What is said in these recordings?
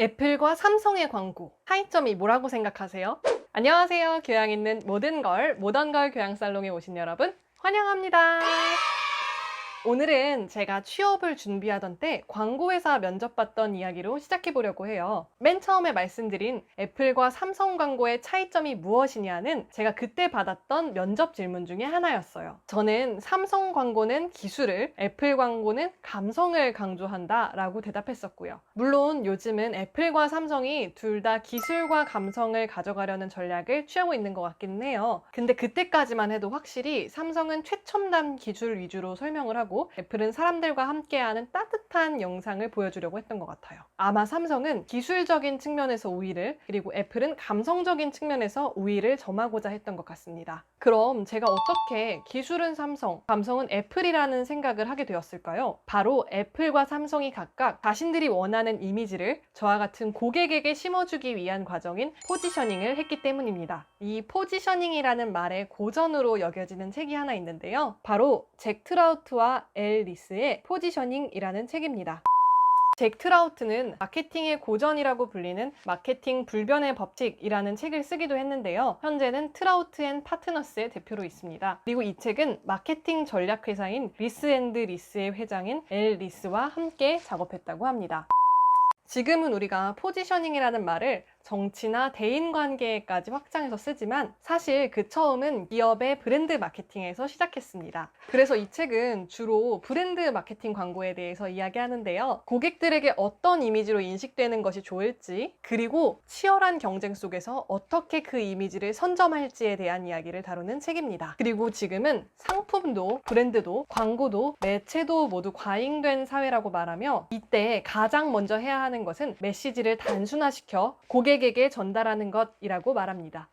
애플과 삼성의 광고, 차이점이 뭐라고 생각하세요? 안녕하세요. 교양 있는 모던걸 교양살롱에 오신 여러분, 환영합니다. 오늘은 제가 취업을 준비하던 때 광고회사 면접 봤던 이야기로 시작해 보려고 해요. 맨 처음에 말씀드린 애플과 삼성 광고의 차이점이 무엇이냐는 제가 그때 받았던 면접 질문 중에 하나였어요. 저는 삼성 광고는 기술을, 애플 광고는 감성을 강조한다 라고 대답했었고요. 물론 요즘은 애플과 삼성이 둘 다 기술과 감성을 가져가려는 전략을 취하고 있는 것 같기는 해요. 근데 그때까지만 해도 확실히 삼성은 최첨단 기술 위주로 설명을 하고 애플은 사람들과 함께하는 따뜻한 영상을 보여주려고 했던 것 같아요. 아마 삼성은 기술적인 측면에서 우위를, 그리고 애플은 감성적인 측면에서 우위를 점하고자 했던 것 같습니다. 그럼 제가 어떻게 기술은 삼성, 감성은 애플이라는 생각을 하게 되었을까요? 바로 애플과 삼성이 각각 자신들이 원하는 이미지를 저와 같은 고객에게 심어주기 위한 과정인 포지셔닝을 했기 때문입니다. 이 포지셔닝이라는 말의 고전으로 여겨지는 책이 하나 있는데요. 바로 잭 트라우트와 엘 리스의 포지셔닝이라는 책입니다. 잭 트라우트는 마케팅의 고전이라고 불리는 마케팅 불변의 법칙이라는 책을 쓰기도 했는데요. 현재는 트라우트 앤 파트너스의 대표로 있습니다. 그리고 이 책은 마케팅 전략 회사인 리스 앤드 리스의 회장인 엘 리스와 함께 작업했다고 합니다. 지금은 우리가 포지셔닝이라는 말을 정치나 대인관계까지 확장해서 쓰지만 사실 그 처음은 기업의 브랜드 마케팅에서 시작했습니다. 그래서 이 책은 주로 브랜드 마케팅 광고에 대해서 이야기하는데요. 고객들에게 어떤 이미지로 인식되는 것이 좋을지, 그리고 치열한 경쟁 속에서 어떻게 그 이미지를 선점할지에 대한 이야기를 다루는 책입니다. 그리고 지금은 상품도 브랜드도 광고도 매체도 모두 과잉된 사회라고 말하며, 이때 가장 먼저 해야 하는 것은 메시지를 단순화시켜 고객에게 전달하는 것이라고 말합니다.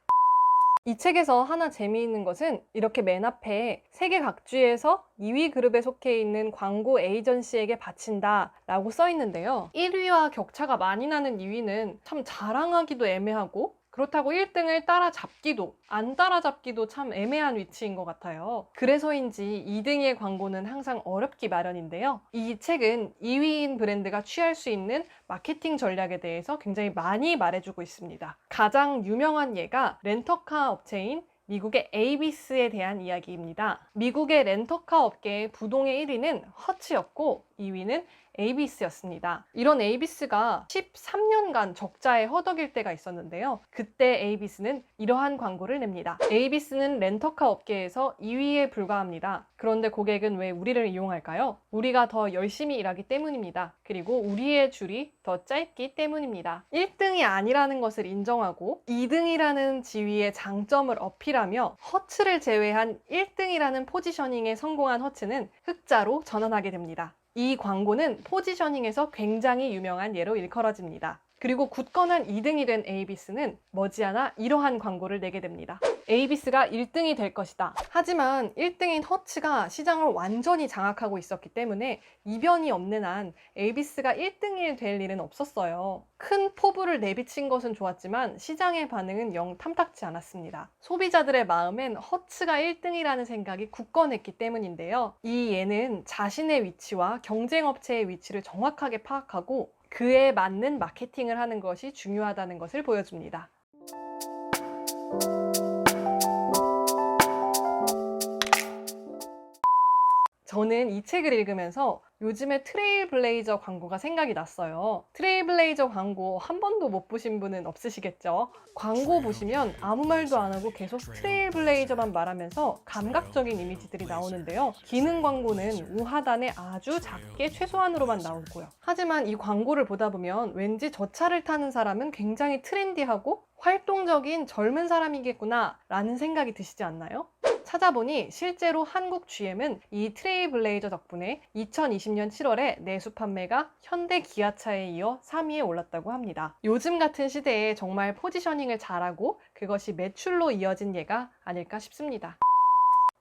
이 책에서 하나 재미있는 것은 이렇게 맨 앞에 세계 각지에서 2위 그룹에 속해 있는 광고 에이전시에게 바친다 라고 써 있는데요. 1위와 격차가 많이 나는 2위는 참 자랑하기도 애매하고, 그렇다고 1등을 따라잡기도 안 따라잡기도 참 애매한 위치인 것 같아요. 그래서인지 2등의 광고는 항상 어렵기 마련인데요. 이 책은 2위인 브랜드가 취할 수 있는 마케팅 전략에 대해서 굉장히 많이 말해주고 있습니다. 가장 유명한 예가 렌터카 업체인 미국의 에이비스에 대한 이야기입니다. 미국의 렌터카 업계의 부동의 1위는 허츠였고 2위는 에이비스였습니다. 이런 에이비스가 13년간 적자에 허덕일 때가 있었는데요. 그때 에이비스는 이러한 광고를 냅니다. 에이비스는 렌터카 업계에서 2위에 불과합니다. 그런데 고객은 왜 우리를 이용할까요? 우리가 더 열심히 일하기 때문입니다. 그리고 우리의 줄이 더 짧기 때문입니다. 1등이 아니라는 것을 인정하고 2등이라는 지위의 장점을 어필하며 허츠를 제외한 1등이라는 포지셔닝에 성공한 허츠는 흑자로 전환하게 됩니다. 이 광고는 포지셔닝에서 굉장히 유명한 예로 일컬어집니다. 그리고 굳건한 2등이 된 에이비스는 머지않아 이러한 광고를 내게 됩니다. 에이비스가 1등이 될 것이다. 하지만 1등인 허츠가 시장을 완전히 장악하고 있었기 때문에 이변이 없는 한 에이비스가 1등이 될 일은 없었어요. 큰 포부를 내비친 것은 좋았지만 시장의 반응은 영 탐탁지 않았습니다. 소비자들의 마음엔 허츠가 1등이라는 생각이 굳건했기 때문인데요. 이 예는 자신의 위치와 경쟁업체의 위치를 정확하게 파악하고 그에 맞는 마케팅을 하는 것이 중요하다는 것을 보여줍니다. 저는 이 책을 읽으면서 요즘에 트레일블레이저 광고가 생각이 났어요. 트레일블레이저 광고 한 번도 못 보신 분은 없으시겠죠? 광고 보시면 아무 말도 안 하고 계속 트레일블레이저만 말하면서 감각적인 이미지들이 나오는데요. 기능 광고는 우하단에 아주 작게 최소한으로만 나오고요. 하지만 이 광고를 보다 보면 왠지 저 차를 타는 사람은 굉장히 트렌디하고 활동적인 젊은 사람이겠구나 라는 생각이 드시지 않나요? 찾아보니 실제로 한국 GM은 이 트레일블레이저 덕분에 2020년 7월에 내수 판매가 현대 기아차에 이어 3위에 올랐다고 합니다. 요즘 같은 시대에 정말 포지셔닝을 잘하고 그것이 매출로 이어진 예가 아닐까 싶습니다.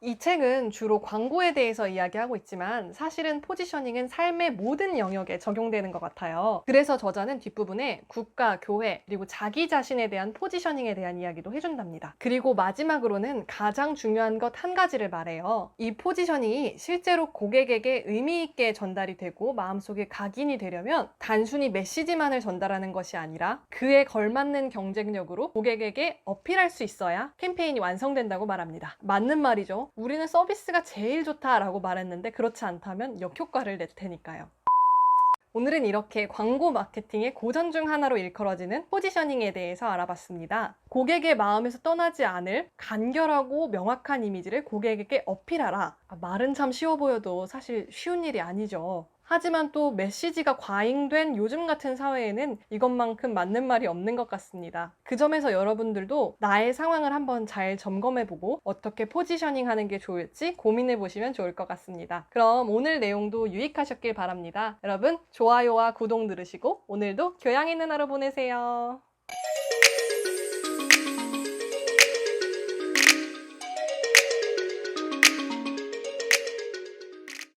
이 책은 주로 광고에 대해서 이야기하고 있지만 사실은 포지셔닝은 삶의 모든 영역에 적용되는 것 같아요. 그래서 저자는 뒷부분에 국가, 교회, 그리고 자기 자신에 대한 포지셔닝에 대한 이야기도 해준답니다. 그리고 마지막으로는 가장 중요한 것 한 가지를 말해요. 이 포지셔닝이 실제로 고객에게 의미 있게 전달이 되고 마음속에 각인이 되려면 단순히 메시지만을 전달하는 것이 아니라 그에 걸맞는 경쟁력으로 고객에게 어필할 수 있어야 캠페인이 완성된다고 말합니다. 맞는 말이죠. 우리는 서비스가 제일 좋다라고 말했는데 그렇지 않다면 역효과를 낼 테니까요. 오늘은 이렇게 광고 마케팅의 고전 중 하나로 일컬어지는 포지셔닝에 대해서 알아봤습니다. 고객의 마음에서 떠나지 않을 간결하고 명확한 이미지를 고객에게 어필하라. 말은 참 쉬워 보여도 사실 쉬운 일이 아니죠. 하지만 또 메시지가 과잉된 요즘 같은 사회에는 이것만큼 맞는 말이 없는 것 같습니다. 그 점에서 여러분들도 나의 상황을 한번 잘 점검해보고 어떻게 포지셔닝 하는 게 좋을지 고민해보시면 좋을 것 같습니다. 그럼 오늘 내용도 유익하셨길 바랍니다. 여러분 좋아요와 구독 누르시고 오늘도 교양 있는 하루 보내세요.